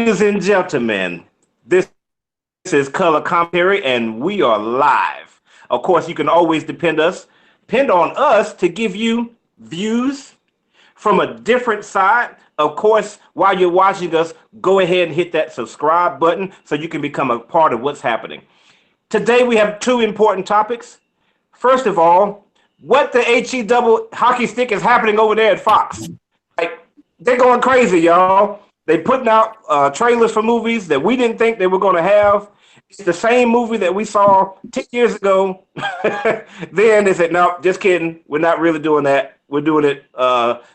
Ladies and gentlemen, this is Color Commentary, and we are live. Of course, you can always depend on us to give you views from a different side. Of course, while you're watching us, go ahead and hit that subscribe button so you can become a part of what's happening. Today, we have two important topics. First of all, what the HE double hockey stick is happening over there at Fox? Like, they're going crazy, y'all. They putting out trailers for movies that we didn't think they were going to have. It's the same movie that we saw 10 years ago. Then they said, no, just kidding. We're not really doing that. We're doing it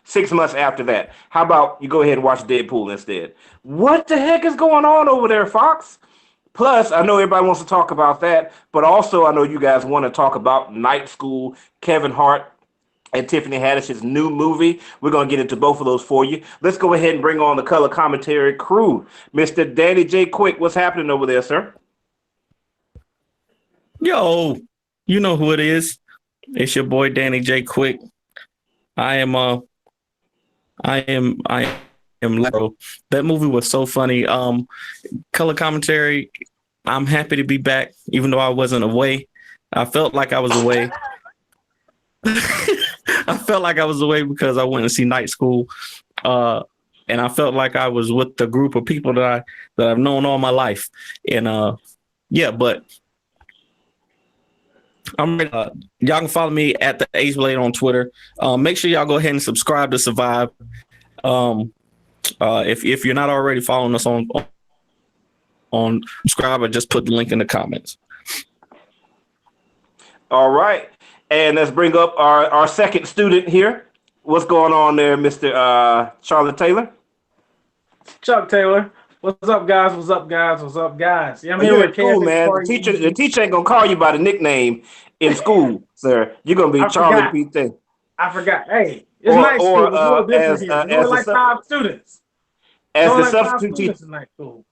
6 months after that. How about you go ahead and watch Deadpool instead? What the heck is going on over there, Fox? Plus, I know everybody wants to talk about that, but also I know you guys want to talk about Night School, Kevin Hart and Tiffany Haddish's new movie. We're going to get into both of those for you. Let's go ahead and bring on the color commentary crew. Mr. Danny J. Quick, what's happening over there, sir? Yo, you know who it is. It's your boy Danny J. Quick. I am that movie was so funny. Color commentary. I'm happy to be back, even though I wasn't away. I felt like I was away. I felt like I was away because I went to see Night School, and I felt like I was with the group of people that I've known all my life. And but I'm ready. Y'all can follow me at the Ace Blade on Twitter. Make sure y'all go ahead and subscribe to Survive. If you're not already following us on subscribe, I just put the link in the comments. All right. And let's bring up our second student here. What's going on there, Mr. Charlotte Taylor? Chuck Taylor. What's up, guys? What's up, guys? What's up, guys? Yeah, I'm You're here in school, man. The teacher ain't gonna call you by the nickname in school, sir. You're gonna be Charlie P. Thing. I forgot. Hey, it's night school. It's a little different here. There's only like 5 students. As the substitute teacher in night school.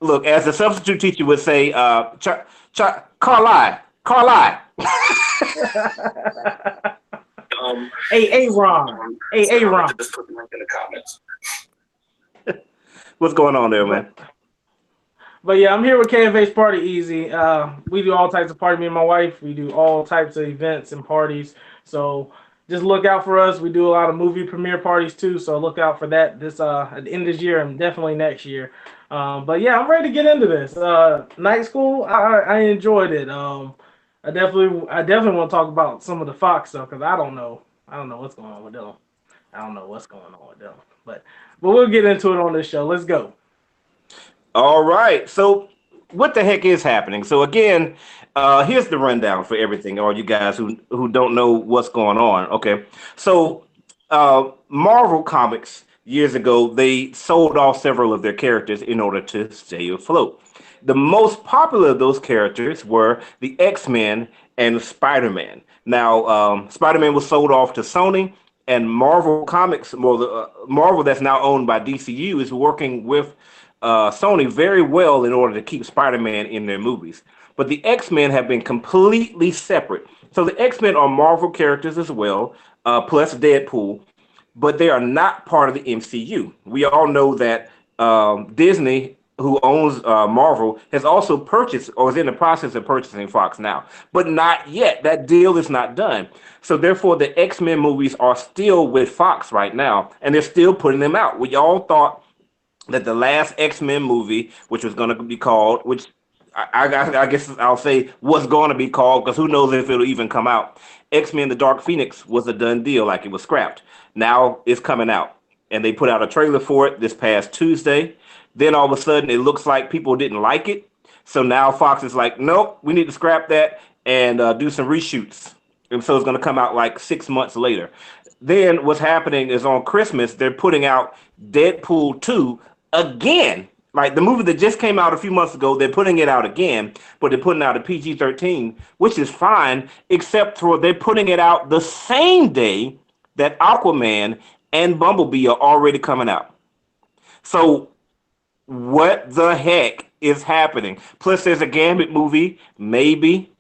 Look, as the substitute teacher would say, Carlisle. Ron. Just put the link in the comments. What's going on there, man? But yeah, I'm here with KFA's Party Easy. We do all types of parties. Me and my wife, we do all types of events and parties. So just look out for us. We do a lot of movie premiere parties too. So look out for that at the end of this year and definitely next year. But yeah, I'm ready to get into this. Night School, I enjoyed it. I definitely want to talk about some of the Fox stuff because I don't know what's going on with them. But we'll get into it on this show. Let's go. All right. So what the heck is happening? So again, here's the rundown for everything, all you guys who don't know what's going on. Okay. So Marvel Comics years ago, they sold off several of their characters in order to stay afloat. The most popular of those characters were the X-Men and Spider-Man. Now, Spider-Man was sold off to Sony, and Marvel Comics, Marvel that's now owned by DCU, is working with Sony very well in order to keep Spider-Man in their movies. But the X-Men have been completely separate. So the X-Men are Marvel characters as well, plus Deadpool, but they are not part of the MCU. We all know that Disney, who owns Marvel, has also purchased or is in the process of purchasing Fox now, but not yet. That deal is not done. So therefore, the X-Men movies are still with Fox right now, and they're still putting them out. We all thought that the last X-Men movie, which was going to be called, which I guess I'll say was going to be called, because who knows if it'll even come out, X-Men The Dark Phoenix, was a done deal, like it was scrapped. Now it's coming out, and they put out a trailer for it this past Tuesday. Then all of a sudden, it looks like people didn't like it. So now Fox is like, nope, we need to scrap that and do some reshoots. And so it's going to come out like 6 months later. Then what's happening is on Christmas, they're putting out Deadpool 2 again. Like the movie that just came out a few months ago, they're putting it out again, but they're putting out a PG-13, which is fine, except for they're putting it out the same day that Aquaman and Bumblebee are already coming out. So what the heck is happening? Plus, there's a Gambit movie, maybe.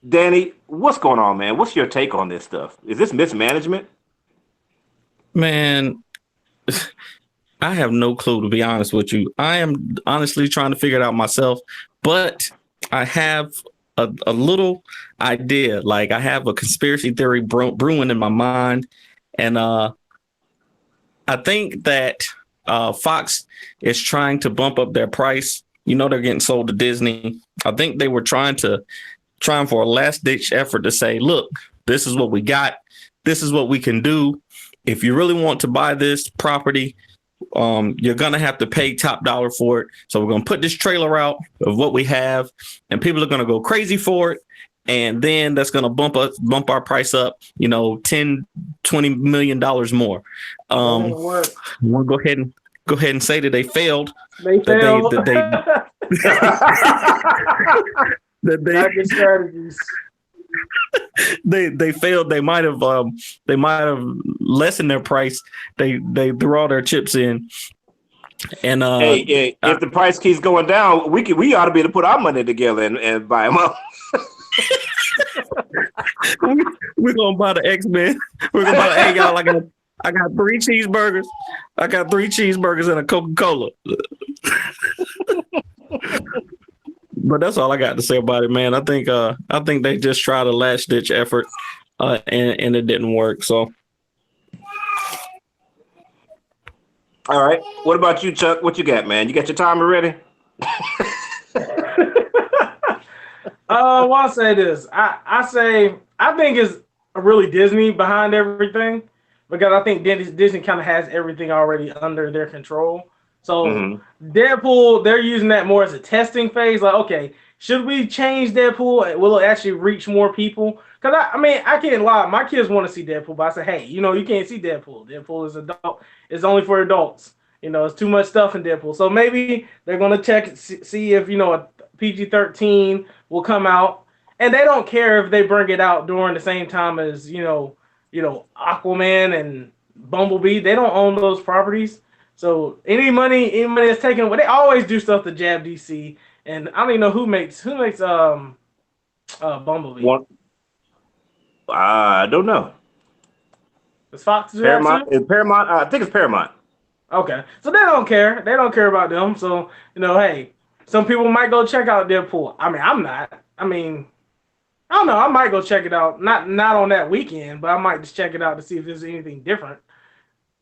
Danny, what's going on, man? What's your take on this stuff? Is this mismanagement? Man, I have no clue, to be honest with you. I am honestly trying to figure it out myself, but I have a little idea. Like I have a conspiracy theory brewing in my mind, and I think that Fox is trying to bump up their price. You know, they're getting sold to Disney. I think they were trying for a last ditch effort to say, look, this is what we got. This is what we can do. If you really want to buy this property, you're going to have to pay top dollar for it. So we're going to put this trailer out of what we have, and people are going to go crazy for it. And then that's going to bump our price up, $10-20 million more. I'm going to go ahead and say that they failed. They failed. That good strategies. They failed. They might have lessened their price. They threw all their chips in. And if the price keeps going down, we ought to be able to put our money together and buy them up. We're gonna buy the X-Men. We're gonna buy the hey y'all. I got 3 cheeseburgers. I got 3 cheeseburgers and a Coca-Cola. But that's all I got to say about it, man. I think they just tried a last ditch effort, and it didn't work. So, all right. What about you, Chuck? What you got, man? You got your timer ready? Well, I'll say this. I think it's really Disney behind everything, because I think Disney kind of has everything already under their control. So Deadpool, they're using that more as a testing phase. Like, okay, should we change Deadpool? Will it actually reach more people? Because I can't lie. My kids want to see Deadpool, but I say, hey, you can't see Deadpool. Deadpool is adult. It's only for adults. It's too much stuff in Deadpool. So maybe they're gonna check, see if a PG-13 will come out, and they don't care if they bring it out during the same time as Aquaman and Bumblebee. They don't own those properties. So any money is taken away. They always do stuff to jab DC, and I don't even know who makes Bumblebee. I don't know. Is Fox Paramount? Is Paramount? I think it's Paramount. Okay, so they don't care. They don't care about them. So hey, some people might go check out Deadpool. I'm not. I don't know. I might go check it out. Not on that weekend, but I might just check it out to see if there's anything different.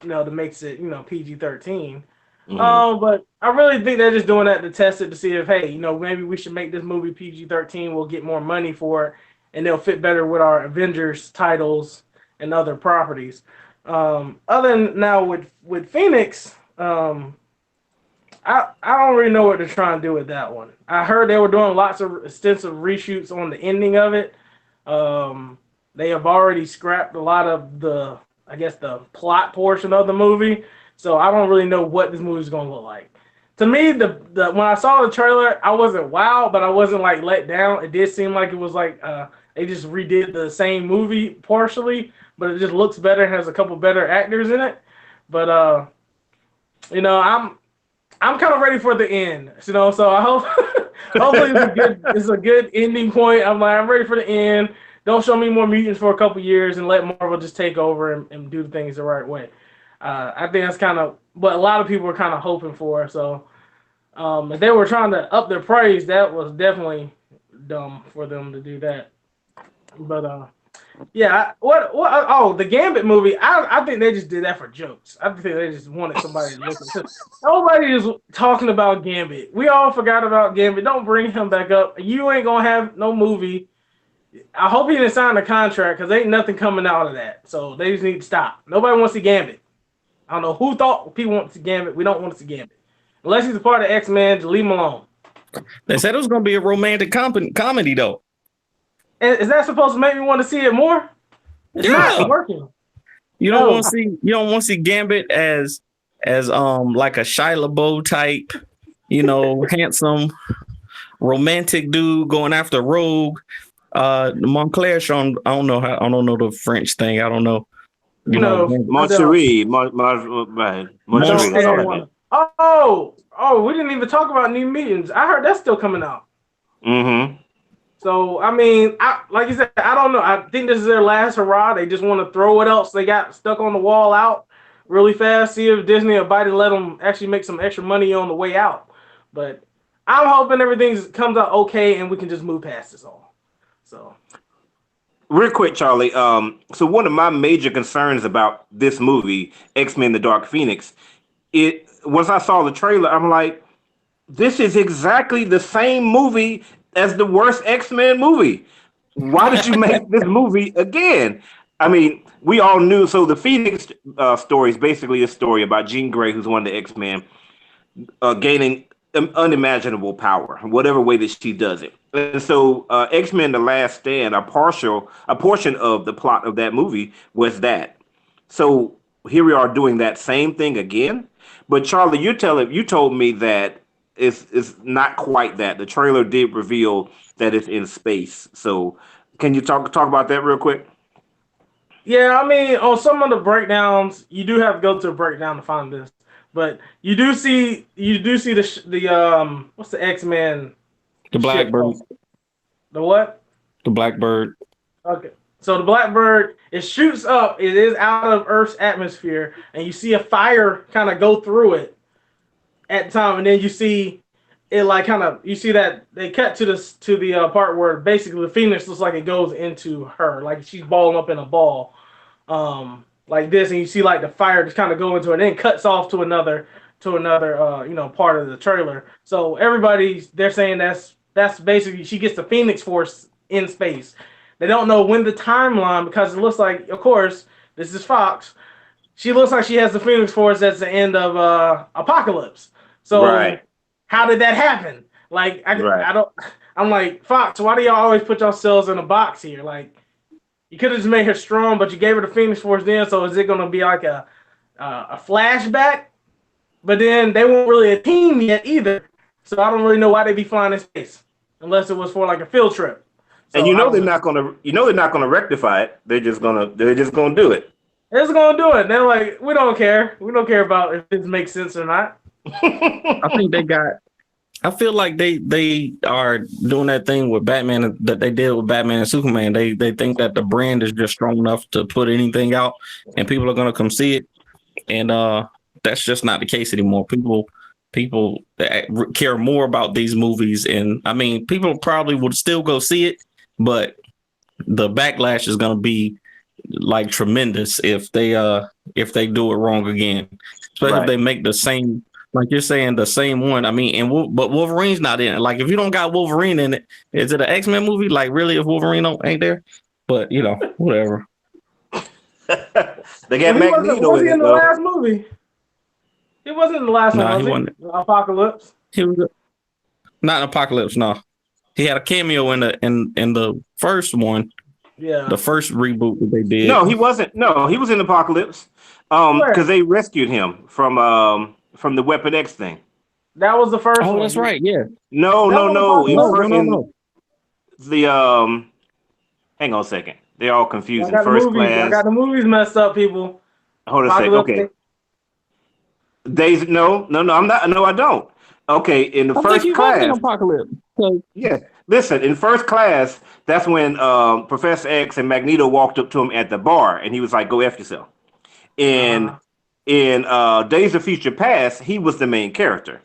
That makes it, PG-13. But I really think they're just doing that to test it to see if, hey, maybe we should make this movie PG-13. We'll get more money for it, and they'll fit better with our Avengers titles and other properties. Other than now with Phoenix, I don't really know what they're trying to do with that one. I heard they were doing lots of extensive reshoots on the ending of it. They have already scrapped a lot of the plot portion of the movie. So I don't really know what this movie is going to look like. To me, the when I saw the trailer, I wasn't wowed, but I wasn't like let down. It did seem like it was like they just redid the same movie partially, but it just looks better and has a couple better actors in it. But I'm kind of ready for the end. So I hope hopefully it's a good ending point. I'm ready for the end. Don't show me more mutants for a couple years and let Marvel just take over and do things the right way. I think that's kind of what a lot of people are kind of hoping for. So if they were trying to up their praise, that was definitely dumb for them to do that. But yeah, the Gambit movie, I think they just did that for jokes. I think they just wanted somebody to listen. Nobody is talking about Gambit. We all forgot about Gambit. Don't bring him back up. You ain't gonna have no movie. I hope he didn't sign a contract, because ain't nothing coming out of that. So they just need to stop. Nobody wants to see Gambit. I don't know who thought people want to see Gambit. We don't want to see Gambit. Unless he's a part of X-Men, just leave him alone. They said it was going to be a romantic comedy, though. Is that supposed to make me want to see it more? It's not working. You don't want to see Gambit as like a Shia LaBeouf type, handsome, romantic dude going after Rogue. Montclair, Sean, I don't know the French thing. I don't know. Moncherie. Oh, we didn't even talk about New Mutants. I heard that's still coming out. Mm-hmm. So, like you said, I don't know. I think this is their last hurrah. They just want to throw what else they got stuck on the wall out really fast, see if Disney will bite and let them actually make some extra money on the way out. But I'm hoping everything comes out okay and we can just move past this all. So Real quick, Charlie. So one of my major concerns about this movie, X-Men: The Dark Phoenix, it once I saw the trailer, I'm like, this is exactly the same movie as the worst X-Men movie. Why did you make this movie again? I mean, we all knew. So the Phoenix story is basically a story about Jean Grey, who's one of the X-Men, gaining unimaginable power, whatever way that she does it. And so, X Men: The Last Stand, a portion of the plot of that movie was that. So here we are doing that same thing again. But Charlie, you told me that it's not quite that. The trailer did reveal that it's in space. So can you talk about that real quick? yeah, I mean, on some of the breakdowns, you do have to go to a breakdown to find this. But you do see the what's the X Men The ship Blackbird. called? The what? The Blackbird. Okay. So the Blackbird, it shoots up. It is out of Earth's atmosphere, and you see a fire kind of go through it at the time, and then you see it like kind of you see that they cut to the part where basically the Phoenix looks like it goes into her, like she's balling up in a ball, like this, and you see like the fire just kind of go into it, and then cuts off to another part of the trailer. So they're saying that's basically she gets the Phoenix Force in space. They don't know when the timeline because it looks like, of course, this is Fox. She looks like she has the Phoenix Force at the end of Apocalypse. So Right, how did that happen? Like right. I don't. I'm like Fox. Why do y'all always put yourselves in a box here? Like you could have just made her strong, but you gave her the Phoenix Force then. So is it going to be like a flashback? But then they weren't really a team yet either. So I don't really know why they'd be flying in space unless it was for like a field trip. And So you I know don't they're know. not gonna rectify it. They're just gonna do it. They're just gonna do it. They're like, we don't care. We don't care about if this makes sense or not. I think they got. I feel like they are doing that thing with Batman that they did with Batman and Superman. They think that the brand is just strong enough to put anything out, and people are gonna come see it. And that's just not the case anymore. People that care more about these movies, and I mean, people probably would still go see it, but the backlash is gonna be like tremendous if they do it wrong again, especially if Right. they make the same, like you're saying, the same one. I mean, but Wolverine's not in it. Like if you don't got Wolverine in it, is it an X-Men movie? Like really, if Wolverine ain't there? But whatever. They got Well, he wasn't. Magneto Was in he in it the though. last movie? He wasn't in the last one, Nah, he was he? wasn't. Apocalypse. He was not in Apocalypse. No, he had a cameo in the first one, Yeah. the first reboot that they did. No, he wasn't. No, he was in Apocalypse. Because Where? they rescued him from the Weapon X thing. That was the first Oh, one. that's right. Yeah. No, That no, was no. No, no, Apocalypse. no, In no. the hang on a second. They're all I confusing. got the First movies. I got class. the movies messed up, people. Hold a sec. Apocalypse. Okay. Days. No, no, no. I'm not. No, I don't. Okay. In the I think first he was in class. Apocalypse. 'Cause Yeah. Listen. In first class, that's when Professor X and Magneto walked up to him at the bar, and he was like, "Go f yourself." In Uh, Days of Future Past, he was the main character.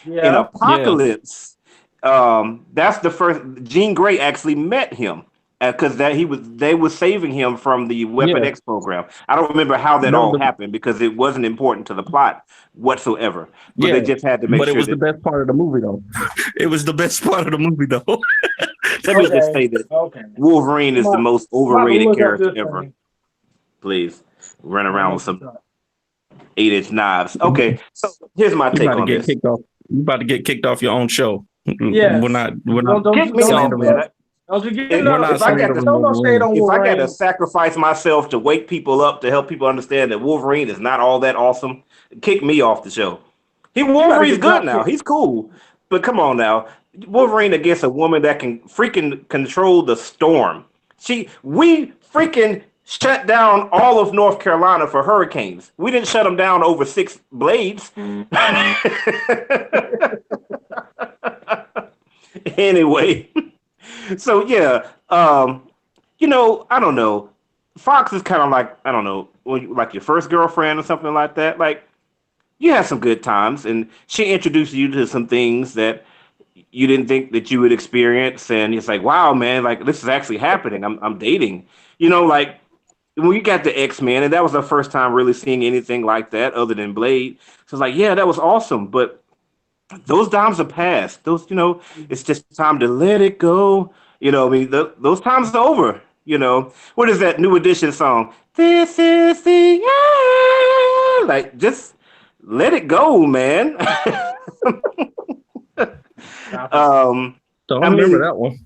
In yeah. yeah, Apocalypse, that's the first Jean Grey actually met him because that he was they were saving him from the Weapon yeah. X program. I don't remember how that That was all the happened because it wasn't important to the plot whatsoever. But Yeah, they just had to make but it sure was the that. best part of the movie, though. It was the best part of the movie, though. Let me just Okay. say that Okay. Wolverine I'm is the about, most I'm about to overrated look up character this ever. thing. Please run I'm gonna around with look this some up. 8-inch knives. You Okay, so here's my take about to on get this. kicked off. You about to get kicked off your own show. We're Yes. not. We're not Don't don't Kick you me don't off, you slandering. man. get don't you get We're no not If I got like to slandering don't no shade Wolverine. on if I got to Wolverine. sacrifice myself to wake people up to help people understand that Wolverine is not all that awesome, kick me off the show. You about to Wolverine's get good drop now. kicked. He's cool. But come on now. Wolverine against a woman that can freaking control the storm. We freaking shut down all of North Carolina for hurricanes. We didn't shut them down over six blades. Anyway, so yeah, I don't know. Fox is kind of like, I don't know, like your first girlfriend or something like that. Like you had some good times, and she introduced you to some things that you didn't think that you would experience, and it's like, wow, man, like this is actually happening. I'm dating, like when we got the X-Men, and that was our first time really seeing anything like that other than Blade. So it's like, yeah, that was awesome, but those times are past. Those, it's just time to let it go. I mean, those times are over. What is that New Edition song? This is the end. Like, just let it go, man. um, Don't I remember mean, that one.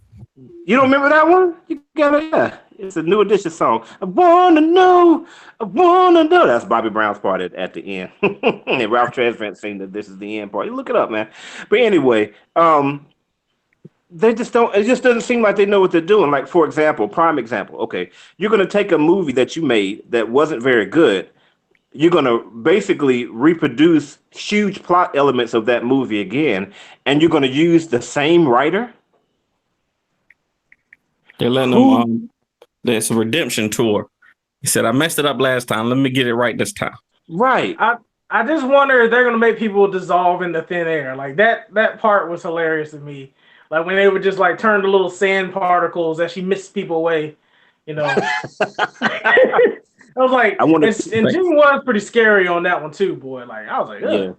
you don't remember that one? You gotta, yeah. It's a New Edition song. I wanna know. I wanna know. That's Bobby Brown's part at the end. And Ralph Tresvant saying that this is the end part. You look it up, man. But anyway, they just don't. It just doesn't seem like they know what they're doing. Like, for example, prime example. Okay, you're gonna take a movie that you made that wasn't very good. You're gonna basically reproduce huge plot elements of that movie again, and you're gonna use the same writer. They're letting them. Who There's a redemption tour. He said, "I messed it up last time. Let me get it right this time." Right. I just wonder if they're gonna make people dissolve into thin air. Like that part was hilarious to me. Like when they would just like turn to little sand particles as she missed people away. I was like, I want and to. Jimmy was pretty scary on that one too, boy. Like I was like, Yeah. ugh.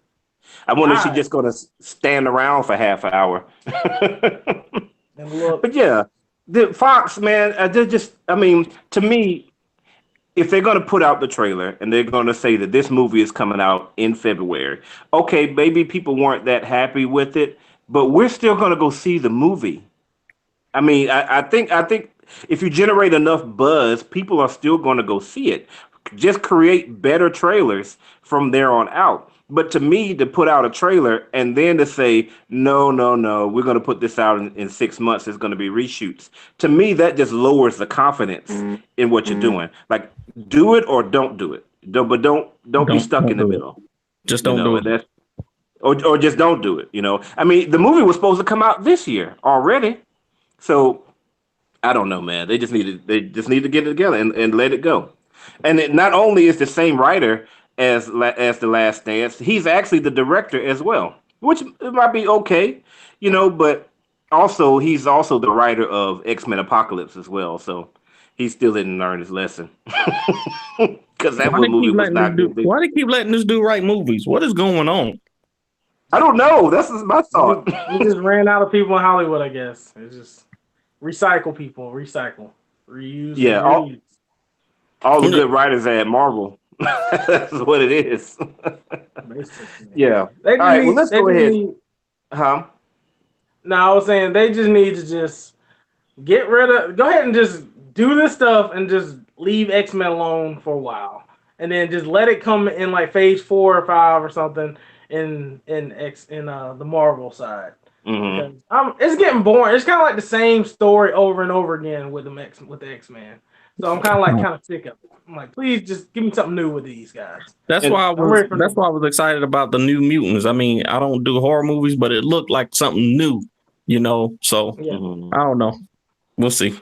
I wonder if she's just gonna stand around for half an hour. And look, But yeah, the Fox, man, they're just. I mean, to me, if they're gonna put out the trailer and they're gonna say that this movie is coming out in February, okay, maybe people weren't that happy with it, but we're still gonna go see the movie. I mean, I think if you generate enough buzz, people are still going to go see it. Just create better trailers from there on out. But to me, to put out a trailer and then to say, no, no, no, we're going to put this out in 6 months, it's going to be reshoots. To me, that just lowers the confidence in what you're doing. Like, do it or don't do it. Don't be stuck in the do it. middle. Just don't do And it. that's or just don't do it. I mean, the movie was supposed to come out this year already. So I don't know, man. They just need to get it together and let it go. And it not only is the same writer as the Last Dance, he's actually the director as well, which it might be okay, But also he's also the writer of X-Men Apocalypse as well, so he still didn't learn his lesson because that movie was not good. Why they keep letting this dude write movies? What is going on? I don't know. That's my thought. we just ran out of people in Hollywood, I guess. It's just recycle people, recycle, reuse, Yeah, reuse. all the good writers at Marvel. That's what it is. Yeah. All right. Well, let's go ahead. Huh? No, I was saying they just need to just go ahead and just do this stuff and just leave X-Men alone for a while, and then just let it come in like phase 4 or 5 or something in the Marvel side. Mm-hmm. Because it's getting boring. It's kind of like the same story over and over again with the X-Men. So I'm kind of sick of it. I'm like, please just give me something new with these guys. That's why I was excited about the New Mutants. I mean, I don't do horror movies, but it looked like something new, So Yeah. I don't know. We'll see.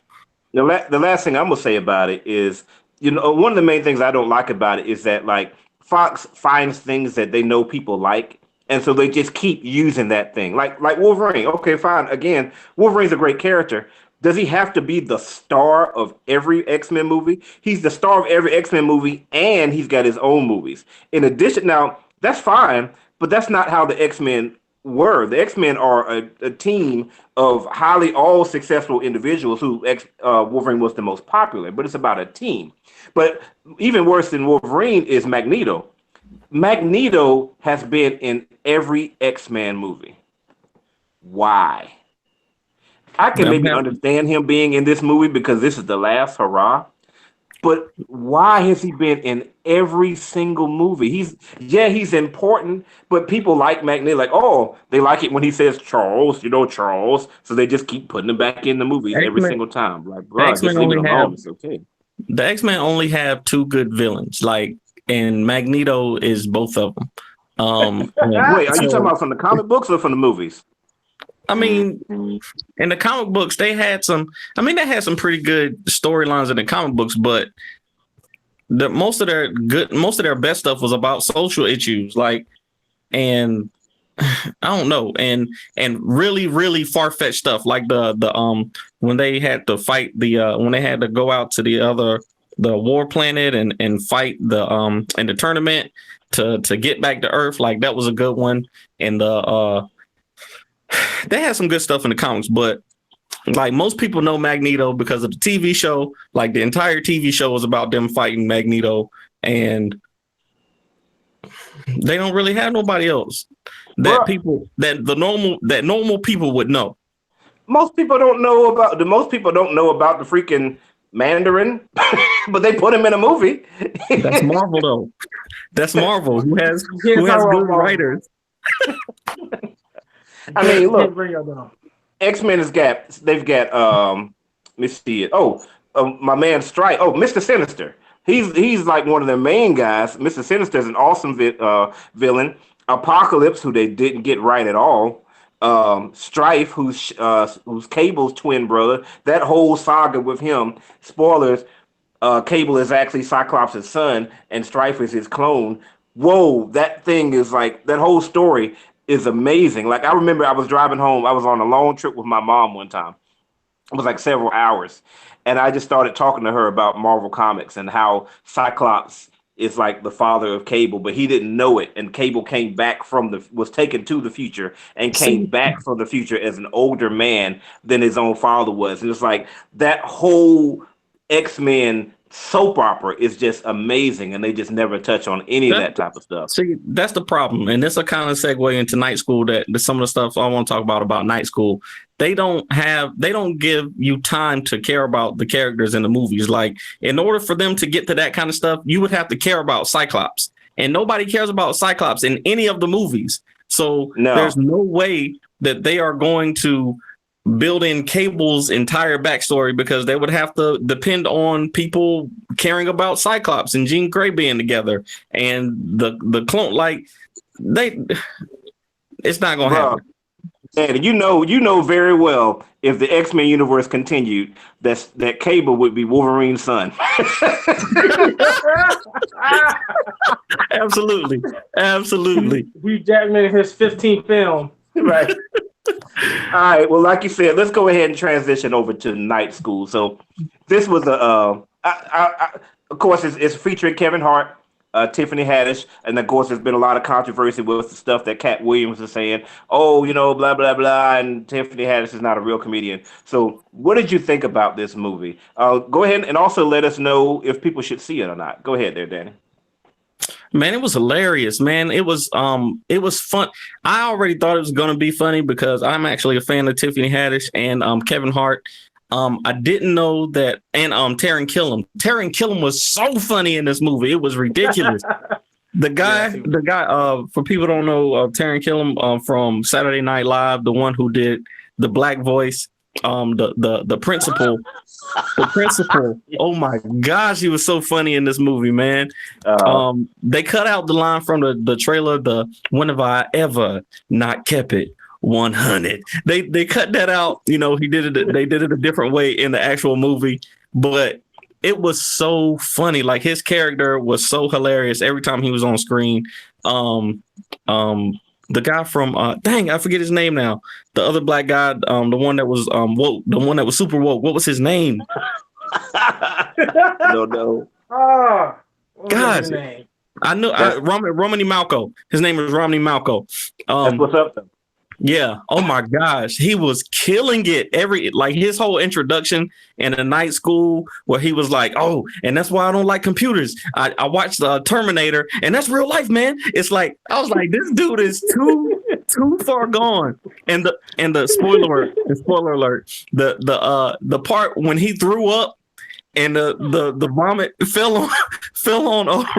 The last thing I'm gonna say about it is, one of the main things I don't like about it is that like Fox finds things that they know people like, and so they just keep using that thing. Like Wolverine. Okay, fine. Again, Wolverine's a great character. Does he have to be the star of every X-Men movie? He's the star of every X-Men movie, and he's got his own movies. In addition, now that's fine, but that's not how the X-Men were. The X-Men are a team of highly all successful individuals who Wolverine was the most popular, but it's about a team. But even worse than Wolverine is Magneto. Magneto has been in every X-Men movie. Why? I can maybe understand him being in this movie because this is the last hurrah. But why has he been in every single movie? He's important, but people like Magneto, like, oh, they like it when he says Charles, Charles. So they just keep putting him back in the movies every single time. Like, bro, just leave it alone. It's okay. The X-Men only have 2 good villains, and Magneto is both of them. Wait, are you talking about from the comic books or from the movies? I mean, in the comic books, they had some pretty good storylines in the comic books, but most of their best stuff was about social issues, like, and I don't know, and really really far fetched stuff, like the when they had to fight when they had to go out to the war planet and fight in the tournament to get back to Earth, like that was a good one. And they had some good stuff in the comics, but like most people know Magneto because of the TV show. Like the entire TV show was about them fighting Magneto, and they don't really have nobody else that normal people would know. Most people don't know about the freaking Mandarin, but they put him in a movie. That's Marvel though. That's Marvel who has good writers. I mean, look, X-Men they've got let me see it. My man Strife. Oh, Mr. Sinister. He's like one of their main guys. Mr. Sinister is an awesome villain. Apocalypse, who they didn't get right at all. Strife, who's Cable's twin brother. That whole saga with him. Spoilers. Cable is actually Cyclops' son, and Strife is his clone. Whoa, that thing is like, that whole story is amazing. Like, I remember I was driving home. I was on a long trip with my mom one time. It was like several hours. And I just started talking to her about Marvel Comics and how Cyclops is like the father of Cable, but he didn't know it. And Cable came back was taken to the future and came back from the future as an older man than his own father was. And it's like that whole X-Men soap opera is just amazing, and they just never touch on any of that type of stuff. See, that's the problem, and this will kind of segue into Night School. That some of the stuff I want to talk about Night School, they don't give you time to care about the characters in the movies. Like, in order for them to get to that kind of stuff, you would have to care about Cyclops, and nobody cares about Cyclops in any of the movies. So there's no way that they are going to build in Cable's entire backstory, because they would have to depend on people caring about Cyclops and Jean Grey being together and the clone. Like, it's not gonna happen. And you know very well, if the X-Men universe continued, that Cable would be Wolverine's son. Absolutely. Hugh Jackman in his 15th film. Right. All right. Well, like you said, let's go ahead and transition over to Night School. So this was of course, it's featuring Kevin Hart, Tiffany Haddish, and of course, there's been a lot of controversy with the stuff that Cat Williams is saying. Oh, blah blah blah, and Tiffany Haddish is not a real comedian. So, what did you think about this movie? Go ahead and also let us know if people should see it or not. Go ahead, there, Danny. Man, it was hilarious, man. It was fun. I already thought it was going to be funny because I'm actually a fan of Tiffany Haddish and Kevin Hart. I didn't know that, and Taron Killam. Taron Killam was so funny in this movie. It was ridiculous. The guy, for people who don't know, Taron Killam from Saturday Night Live, the one who did the black voice, the principal. The principal. Oh my gosh, he was so funny in this movie, man. They cut out the line from the trailer, the "When have I ever not kept it 100?" They cut that out. They did it a different way in the actual movie, but it was so funny. Like, his character was so hilarious every time he was on screen. The guy from I forget his name now. The other black guy, the one that was woke, the one that was super woke. What was his name? No. God, I know. Romany Malco. His name is Romany Malco. That's what's up, though. Yeah. Oh my gosh, he was killing it. His whole introduction in a Night School, where he was like, "Oh, and that's why I don't like computers. I watched Terminator, and that's real life, man." It's like, I was like, this dude is too far gone. And the spoiler alert, the part when he threw up and the vomit fell on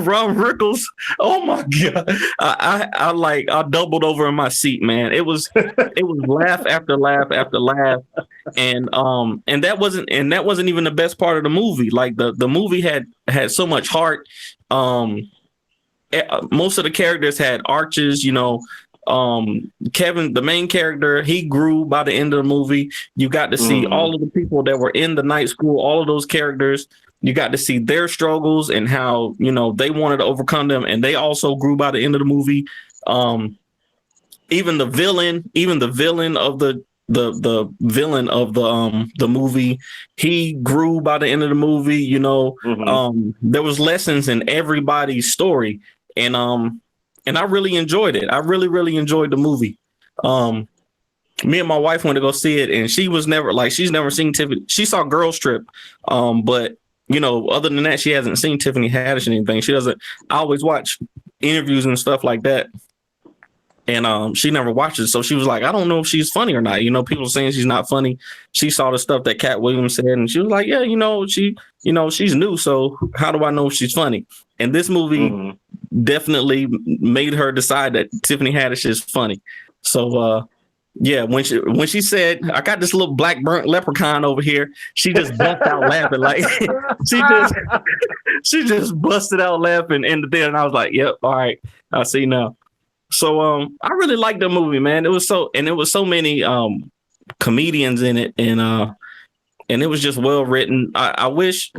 Rob Rickles. Oh my god! I doubled over in my seat, man. It was laugh after laugh after laugh, and that wasn't even the best part of the movie. Like, the movie had so much heart. Most of the characters had arches, Kevin, the main character, he grew by the end of the movie. You got to see all of the people that were in the Night School, all of those characters. you got to see their struggles and how, you know, they wanted to overcome them, and they also grew by the end of the movie. Even the villain of the villain of the movie, he grew by the end of the movie. You know, there was lessons in everybody's story, and I really enjoyed it. I really enjoyed the movie. Me and my wife went to go see it, and she's never seen Tiffany. She saw Girls Trip, but you know, other than that, she hasn't seen Tiffany Haddish and anything. She doesn't. I always watch interviews and stuff like that, and she never watched it. So she was like, I don't know if she's funny or not. You know, people saying she's not funny. She saw the stuff that Cat Williams said, and she was like, yeah, you know, she's new. So how do I know if she's funny? And this movie definitely made her decide that Tiffany Haddish is funny. So yeah, when she said, I got this little black burnt leprechaun over here, she just bust out laughing. Like she just busted out laughing in the theater, and I was like, yep, all right, I see now. So I really liked the movie, man. It was so many comedians in it, and it was just well written. I wish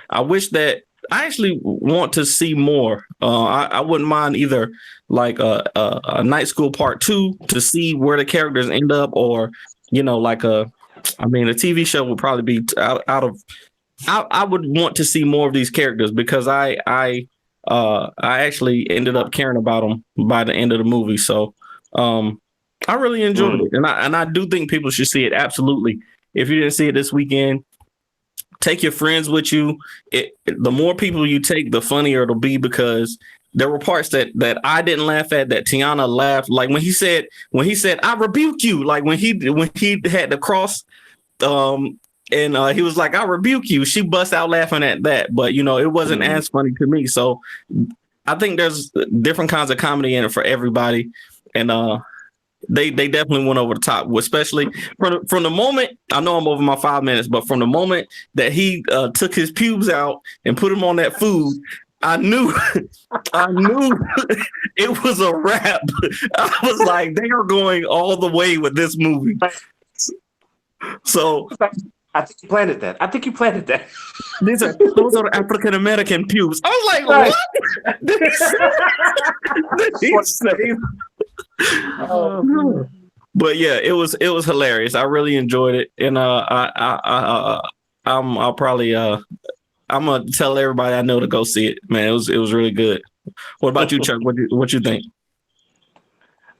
that I actually want to see more. I wouldn't mind either like a Night School Part 2 to see where the characters end up, or you know, like a TV show would probably be out of. I would want to see more of these characters because I actually ended up caring about them by the end of the movie. So I really enjoyed it, and I do think people should see it. Absolutely. If you didn't see it this weekend, take your friends with you. The more people you take, the funnier it'll be, because there were parts that I didn't laugh at, that Tiana laughed. Like when he said, I rebuke you. Like when he had the cross, and he was like, I rebuke you. She bust out laughing at that. But, you know, it wasn't as funny to me. So I think there's different kinds of comedy in it for everybody. And they definitely went over the top, especially from the moment, I know I'm over my 5 minutes, but from the moment that he took his pubes out and put them on that food, I knew it was a wrap. I was like, they are going all the way with this movie. So I think you planted that. Those are African American pubes. I was like, what? Did he say? But yeah, it was hilarious. I really enjoyed it, and I'm gonna tell everybody I know to go see it. Man, it was really good. What about you, Chuck? What you think?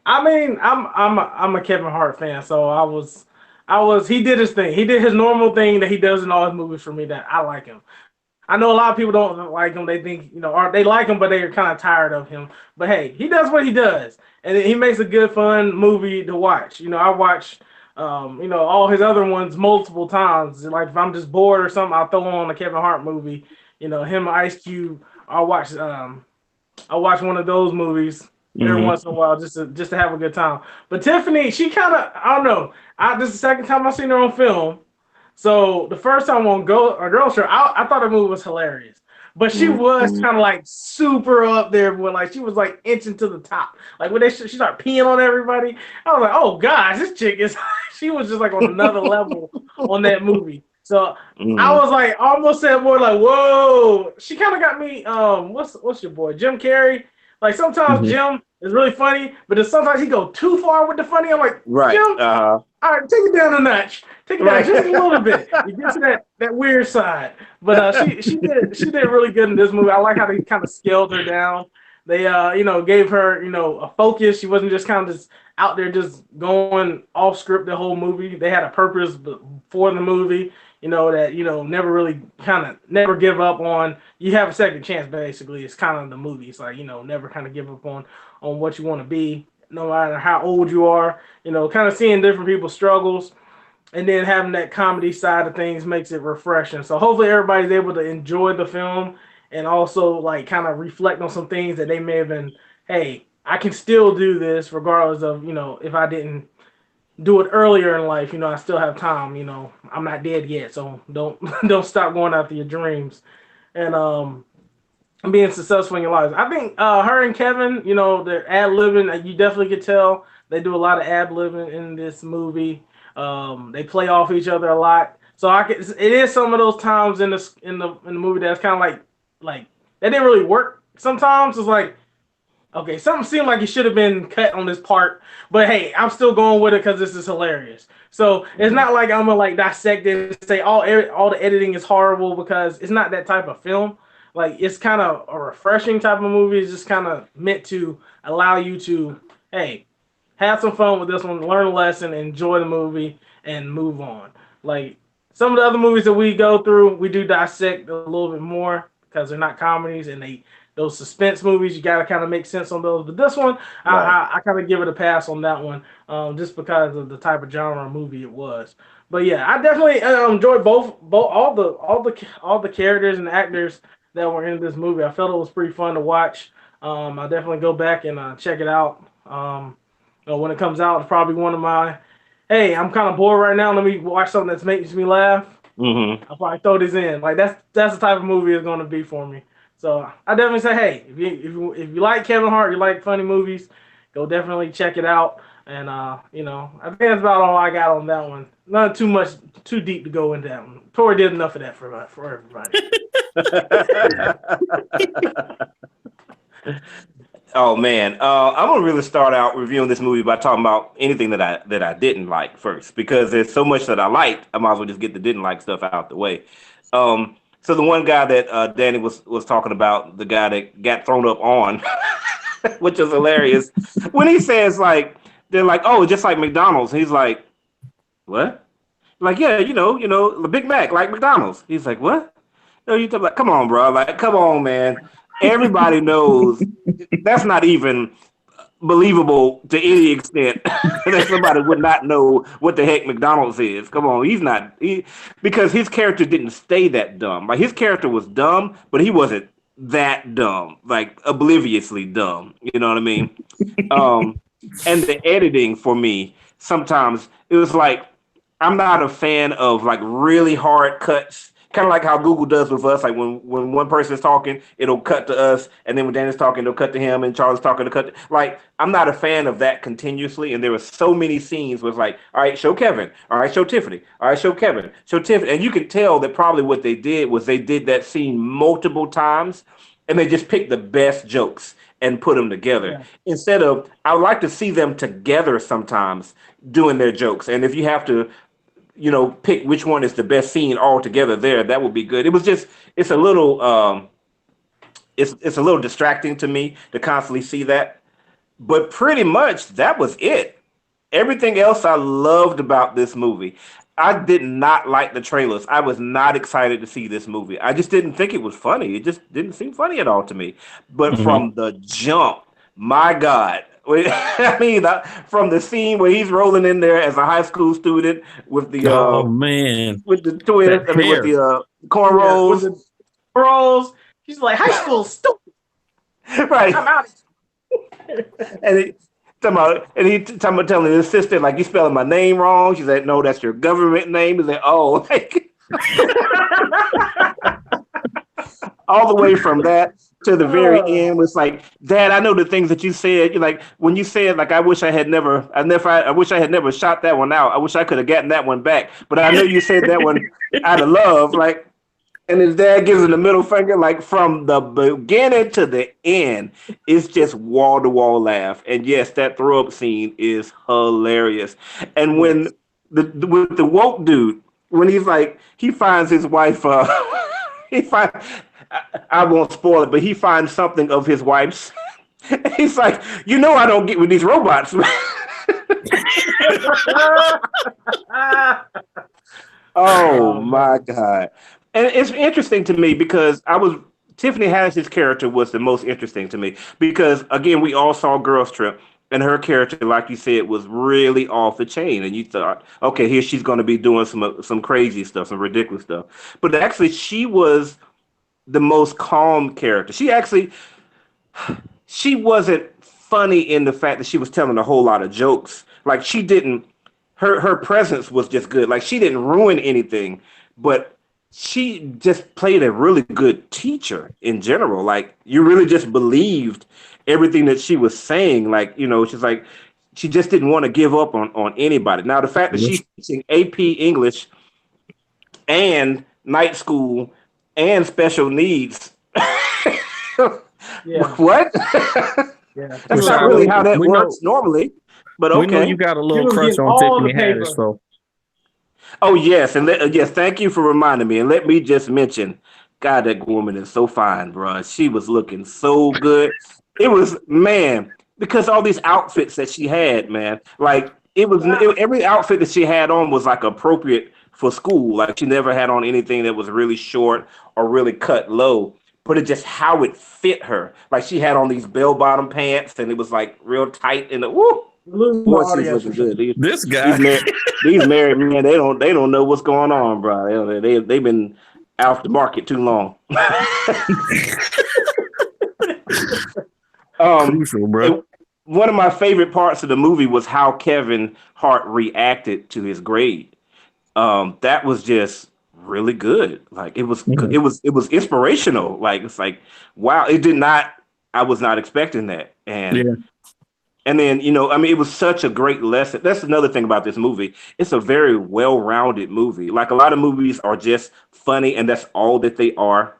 I mean, I'm a Kevin Hart fan, so I was he did his thing. He did his normal thing that he does in all his movies for me, that I like him. I know a lot of people don't like him. They think, you know, or they like him, but they're kind of tired of him. But hey, he does what he does, and he makes a good, fun movie to watch. You know, I watch, you know, all his other ones multiple times. Like if I'm just bored or something, I'll throw on a Kevin Hart movie. You know, him, Ice Cube. I'll watch one of those movies every once in a while just to have a good time. But Tiffany, she kind of, I don't know. This is the second time I've seen her on film. So the first time on Girls Trip, I thought the movie was hilarious. But she was kind of like super up there, but like she was like inching to the top. Like when she started peeing on everybody, I was like, oh gosh, this chick is. She was just like on another level on that movie. So I was like, almost said more like, whoa. She kind of got me. What's your boy, Jim Carrey? Like sometimes Jim is really funny, but then sometimes he go too far with the funny. I'm like, right, Jim, all right, take it down a notch. Take it down just a little bit. You get to that weird side. But she did really good in this movie. I like how they kind of scaled her down. They you know, gave her, you know, a focus. She wasn't just kind of just out there just going off script the whole movie. They had a purpose for the movie. You know, that, you know, never give up on, you have a second chance, basically. It's kind of the movie. It's like, you know, never kind of give up on what you want to be, no matter how old you are. You know, kind of seeing different people's struggles, and then having that comedy side of things makes it refreshing. So hopefully everybody's able to enjoy the film and also like kind of reflect on some things that they may have been, hey, I can still do this regardless of, you know, if I didn't do it earlier in life, you know, I still have time, you know, I'm not dead yet, so don't stop going after your dreams and being successful in your lives. I think her and Kevin, you know, they're ad-libbing. You definitely could tell they do a lot of ad-libbing in this movie. They play off each other a lot. So it is some of those times in the movie that's kind of like that didn't really work. Sometimes it's like, okay, something seemed like it should have been cut on this part, but hey, I'm still going with it because this is hilarious. So it's not like I'm gonna like dissect it and say all the editing is horrible, because it's not that type of film. Like, it's kind of a refreshing type of movie. It's just kind of meant to allow you to, hey, have some fun with this one, learn a lesson, enjoy the movie, and move on. Like, some of the other movies that we go through, we do dissect a little bit more because they're not comedies, and those suspense movies, you got to kind of make sense on those. But this one, Right. I kind of give it a pass on that one, just because of the type of genre movie it was. But yeah, I definitely enjoyed both all the characters and actors that were in this movie. I felt it was pretty fun to watch. I'll definitely go back and check it out. When it comes out, it's probably one of my, hey, I'm kind of bored right now. Let me watch something that makes me laugh. Mm-hmm. I'll probably throw this in. Like, that's the type of movie it's going to be for me. So I definitely say, hey, if you like Kevin Hart, you like funny movies, go definitely check it out. And I think that's about all I got on that one. Not too deep to go into that one. Tori did enough of that for everybody. Oh man, I'm gonna really start out reviewing this movie by talking about anything that I didn't like first, because there's so much that I liked. I might as well just get the didn't like stuff out the way. So the one guy that Danny was talking about, the guy that got thrown up on, which is hilarious, when he says, like, they're like, oh, just like McDonald's. He's like, what? Like, yeah, the Big Mac, like McDonald's. He's like, what? No, you talk like, come on, bro. Like, come on, man. Everybody knows that's not even believable to any extent that somebody would not know what the heck McDonald's is. Come on, because his character didn't stay that dumb. Like, his character was dumb, but he wasn't that dumb, like obliviously dumb. You know what I mean? And the editing for me, sometimes it was like, I'm not a fan of like really hard cuts, kind of like how Google does with us. Like when one person is talking, it'll cut to us, and then when Dan is talking, it'll cut to him, and Charles is talking to cut. Like, I'm not a fan of that continuously. And there were so many scenes where it's like, all right, show Kevin, all right, show Tiffany, all right, show Kevin, show Tiffany, and you can tell that probably what they did was they did that scene multiple times, and they just picked the best jokes and put them together. Yeah. Instead of, I would like to see them together sometimes doing their jokes. And if you have to, pick which one is the best scene all together there, that would be good. It's a little, it's a little distracting to me to constantly see that. But pretty much that was it. Everything else I loved about this movie. I did not like the trailers. I was not excited to see this movie. I just didn't think it was funny. It just didn't seem funny at all to me. But Mhm. from the jump, my God. I mean, from the scene where he's rolling in there as a high school student Oh man, with the twins, that I mean, with hair. the Yeah, with cornrows, the bros, she's like, high school stupid. right? I'm out. And talking about telling his sister, like, you spelling my name wrong. She's like, no, that's your government name. He's like, oh, like, all the way from that to the very Oh, end was like, Dad, I know the things that you said. You're like, when you said, like, I wish I had never shot that one out. I wish I could have gotten that one back. But I know you said that one out of love. Like, and his dad gives him the middle finger, like, from the beginning to the end. It's just wall to wall laugh. And yes, that throw up scene is hilarious. And when yes. with the woke dude, when he's like, he finds his wife, he find I won't spoil it, but he finds something of his wife's. He's like, I don't get with these robots. Oh Oh my man. God. And it's interesting to me because Tiffany Haddish's character was the most interesting to me because, again, we all saw Girls Trip, and her character, like you said, was really off the chain. And you thought, okay, here she's going to be doing some crazy stuff, some ridiculous stuff. But actually, she was the most calm character. She wasn't funny in the fact that she was telling a whole lot of jokes. Like, she didn't her presence was just good. Like, she didn't ruin anything, but she just played a really good teacher in general. Like, you really just believed everything that she was saying. Like, she's like, she just didn't want to give up on anybody. Now, the fact that she's teaching AP English and night school and special needs. Yeah, What? yeah. She That's was not Rashad, really really, how that we know works normally, but we know you okay. got a she little was crush getting on all the Tiffany Haddish, paper. so Oh yes, and yes, thank you for reminding me. And let me just mention, God, that woman is so fine, bro. She was looking so good. It was man because all these outfits that she had, man. Like every outfit that she had on was like appropriate for school. Like she never had on anything that was really short or really cut low. But it just how it fit her. Like she had on these bell bottom pants, and it was like real tight. And woo, Lose my boy, she was audience for looking sure. good. this These guy. mar- these married men, they don't know what's going on, bro. They've been out the market too long. um, Crucial, bro. it- One of my favorite parts of the movie was how Kevin Hart reacted to his grade. That was just really good. Like Mhm. it was inspirational. Like it's like wow, it did not. I was not expecting that, Yeah. and then, I mean, it was such a great lesson. That's another thing about this movie. It's a very well-rounded movie. Like a lot of movies are just funny, and that's all that they are.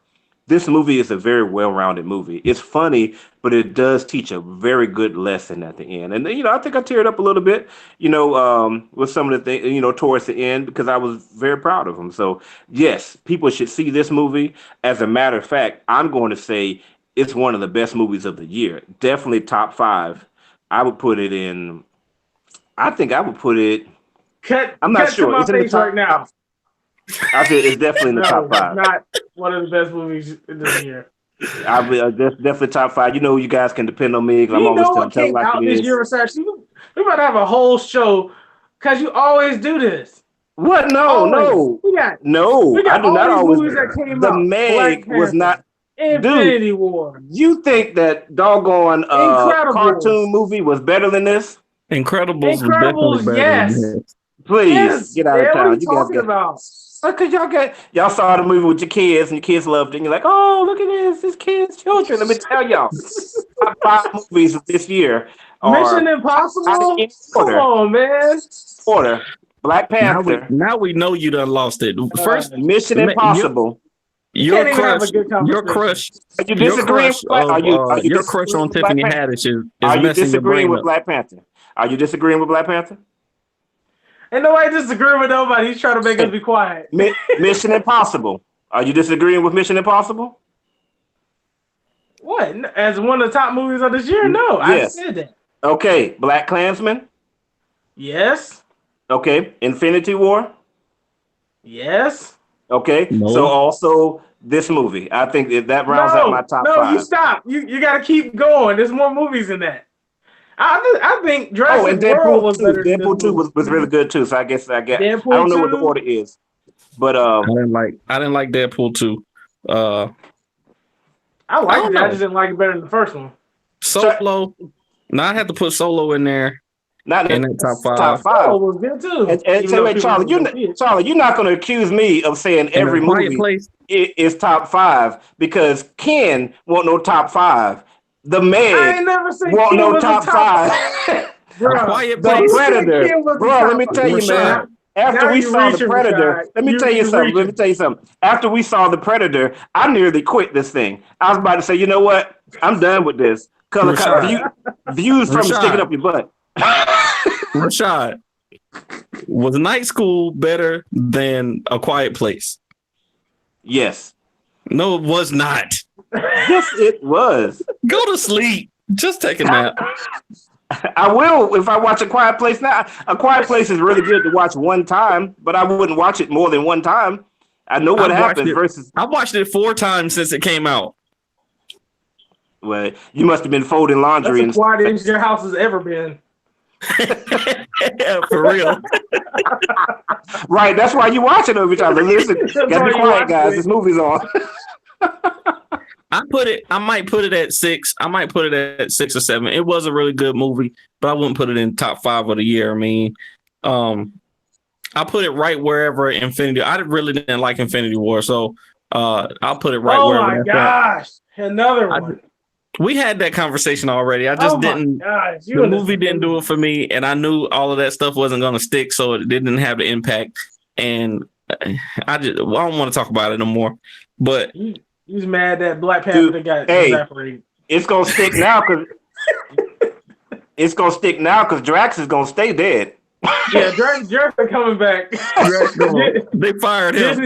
This movie is a very well-rounded movie. It's funny, but it does teach a very good lesson at the end. And I think I teared up a little bit, with some of the things, towards the end because I was very proud of them. So yes, people should see this movie. As a matter of fact, I'm going to say it's one of the best movies of the year. Definitely top five. I would put it in. I think I would put it. Cut, I'm not cut to sure. my It's in the face right top. now. I said it's definitely in the top No, it's five. not one of the best movies in this year. I will definitely top five. You guys can depend on me because I'm You always know telling what tell it came like it out this is. year, Versace? We about to have a whole show because you always do this. What? No, Always. no, We got no. we I got do all not these always. movies that came The out. Black Meg was Panther, not, dude. Infinity War, You think that doggone cartoon Incredibles. movie was better than this? Incredibles was definitely Incredibles, better than yes. this. Please Yes, get out of man. What are town. you You guys talking get. about? Because y'all saw the movie with your kids and your kids loved it. And you're like, oh, look at this kids' children. Let me tell y'all, top five movies of this year Mission are not Impossible? in Come order. on, man. Order: Black Now we Panther, now we know you done lost it. First, Mission your Impossible. You your can't even have a crush, good your conversation. crush, Are you your disagreeing crush with Black? of Are you your crush disagreeing on with Black Tiffany Panther? Haddish is Are you messing your disagreeing brain with up. Black Panther? Are you disagreeing with Black Panther? And nobody disagree with nobody. He's trying to make us be quiet. Mission Impossible. Are you disagreeing with Mission Impossible? What? As one of the top movies of this year? No, I Yes. said that. Okay. Black Klansman. Yes. Okay. Infinity War. Yes. Okay. So No. also this movie. I think that rounds out my No. top No, you five. stop. You got to keep going. There's more movies than that. I think Oh, Jurassic and World Deadpool was 2. better than this Deadpool 2 movie. was really good too. So I guess I Deadpool don't know what the 2. order is. But I didn't like Deadpool 2. I I liked don't it. I know. just didn't like it better than the first one. Solo. Now I had to put Solo in there not in in that top the top five. Oh, five. it was good too. And Even so though wait, people Charlie, didn't go see it. You're not going to accuse me of saying In every a quiet movie place. is top five because Ken want no top five. The I ain't Meg never seen want Ken no was a top top. five. A Bruh, quiet The who place. said Predator, Ken was a bro. Let top me five? tell you, man. Rashad. After Now we you're saw the reaching, Predator, Rashad. let me tell you You're something. Let me reaching. tell you something. After we saw the Predator, I nearly quit this thing. I was about to say, you know what? I'm done with this. Rashad. Views from sticking Rashad. up your butt. Rashad. Was Night School better than A Quiet Place? Yes. No, it was not. Yes, it was. Go to sleep. Just take a nap. I will if I watch A Quiet Place now. A Quiet Place is really good to watch one time, but I wouldn't watch it more than one time. I know what happens versus. I watched it 4 times since it came out. Well, you must have been folding That's laundry the and quietest your house has ever been. Yeah, for real. right. That's why you watch it every time. Listen, That's gotta why be you quiet, watch guys. it. This movie's on. I might put it at 6. I might put it at 6 or 7. It was a really good movie, but I wouldn't put it in top 5 of the year. I mean, I put it right wherever Infinity. I really didn't like Infinity War, so I'll put it right Oh wherever my that's gosh. Another at. one. We had that conversation already. I just Oh my didn't. gosh. The movie didn't do it for me, and I knew all of that stuff wasn't going to stick, so it didn't have the impact. And I don't want to talk about it no more. But He's mad that Black Panther Dude, got hey, evaporated. it's gonna stick now because Drax is gonna stay dead. Yeah, Drax are coming back. they fired him.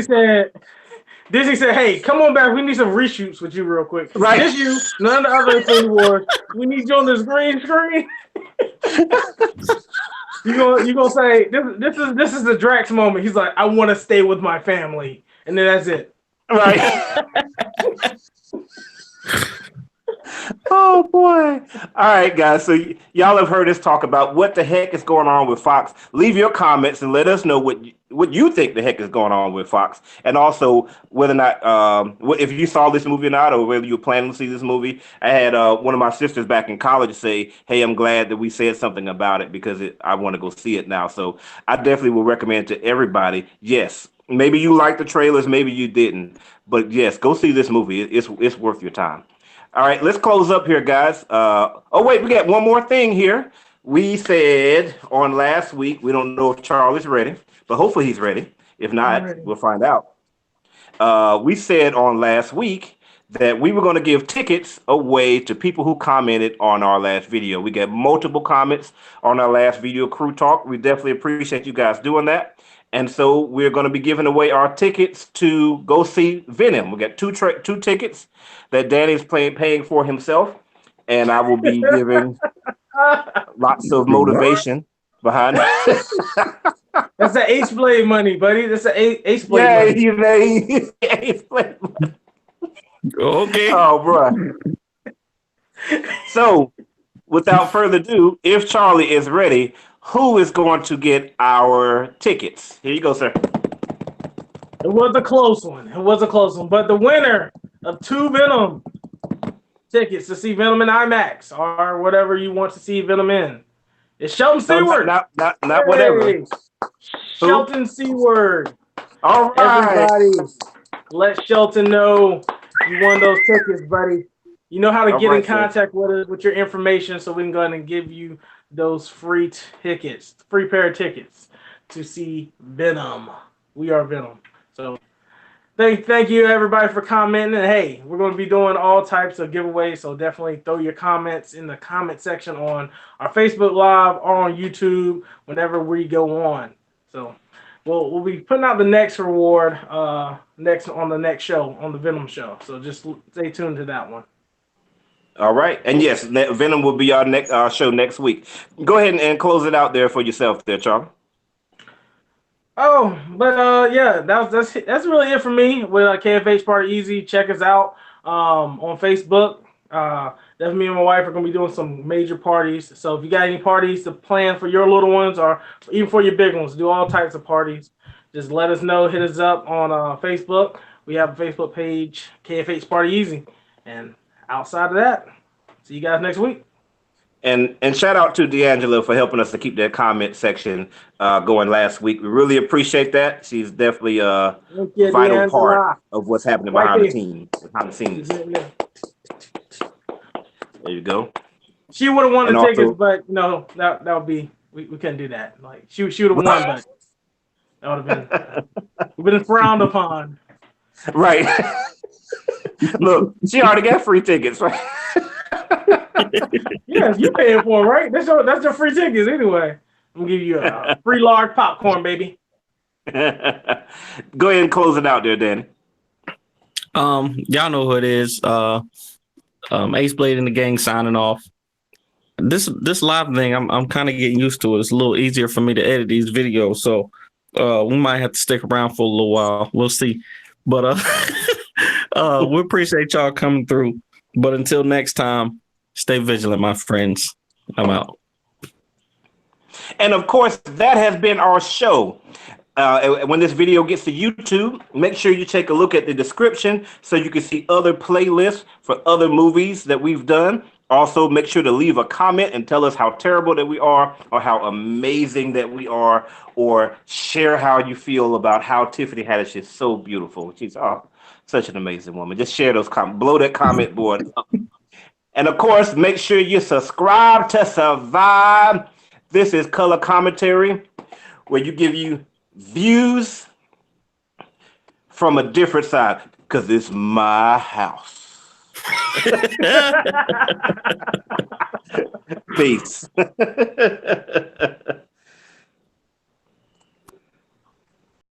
Disney said, "Hey, come on back. We need some reshoots with you real quick. Right. Just you, none of the other Infinity Wars. We need you on this green screen." You gonna say this is the Drax moment. He's like, "I want to stay with my family," and then that's it. Right. Oh boy. All right, guys. So y'all have heard us talk about what the heck is going on with Fox. Leave your comments and let us know what you think the heck is going on with Fox, and also whether or not if you saw this movie or not, or whether you're planning to see this movie. I had one of my sisters back in college say, "Hey, I'm glad that we said something about it because I want to go see it now." So I definitely will recommend to everybody. Yes, maybe you liked the trailers, maybe you didn't, but yes, go see this movie. It's worth your time. All right, let's close up here, guys. Oh, wait, we got one more thing here. We said on last week, we don't know if Charlie's ready, but hopefully he's ready. If not, we'll find out. We said on last week that we were going to give tickets away to people who commented on our last video. We got multiple comments on our last video, Crew Talk. We definitely appreciate you guys doing that. And so we're going to be giving away our tickets to go see Venom. We got two tickets that Danny's paying for himself, and I will be giving lots of motivation behind it. That's the Ace Blade money, buddy. That's the Ace Blade money. Ace Blade money. Okay. Oh, bro. So, without further ado, if Charlie is ready, who is going to get our tickets? Here you go, sir. It was a close one. But the winner of 2 Venom tickets to see Venom in IMAX or whatever you want to see Venom in is Shelton Seward. Not whatever. Shelton Seward. All right. Everybody, let Shelton know you won those tickets, buddy. You know how to get in contact with us with your information so we can go ahead and give you those free pair of tickets to see Venom. We are Venom. So thank you everybody for commenting. And hey, we're going to be doing all types of giveaways, so definitely throw your comments in the comment section on our Facebook Live or on YouTube whenever we go on. So we'll be putting out the next reward next on the next show, on the Venom show. So just stay tuned to that one. All right. And yes, Venom will be our next show next week. Go ahead and close it out there for yourself there, Charlie. Oh, but yeah, that's really it for me with KFH Party Easy. Check us out on Facebook. Definitely me and my wife are going to be doing some major parties. So if you got any parties to plan for your little ones or even for your big ones, do all types of parties. Just let us know. Hit us up on Facebook. We have a Facebook page, KFH Party Easy. And outside of that, see you guys next week. And shout out to D'Angelo for helping us to keep that comment section going last week. We really appreciate that. She's definitely a vital part of what's happening behind the scenes. There you go. She would have won the tickets, but no, that would be we couldn't do that. Like she would have won, but that would have been frowned upon. Right. Look, she already got free tickets, right? Yes, you paying for them, right? That's your free tickets anyway. I'm gonna give you a free large popcorn, baby. Go ahead and close it out there, Danny. Y'all know who it is. Ace Blade and the gang signing off. This live thing, I'm kind of getting used to it. It's a little easier for me to edit these videos, so we might have to stick around for a little while. We'll see. But we appreciate y'all coming through. But until next time, stay vigilant, my friends. I'm out. And of course, that has been our show. When this video gets to YouTube, make sure you take a look at the description so you can see other playlists for other movies that we've done. Also, make sure to leave a comment and tell us how terrible that we are or how amazing that we are, or share how you feel about how Tiffany Haddish is so beautiful. She's such an amazing woman. Just share those comments. Blow that comment board up. And of course, make sure you subscribe to Survive. This is color commentary, where you give you views from a different side because it's my house. Peace.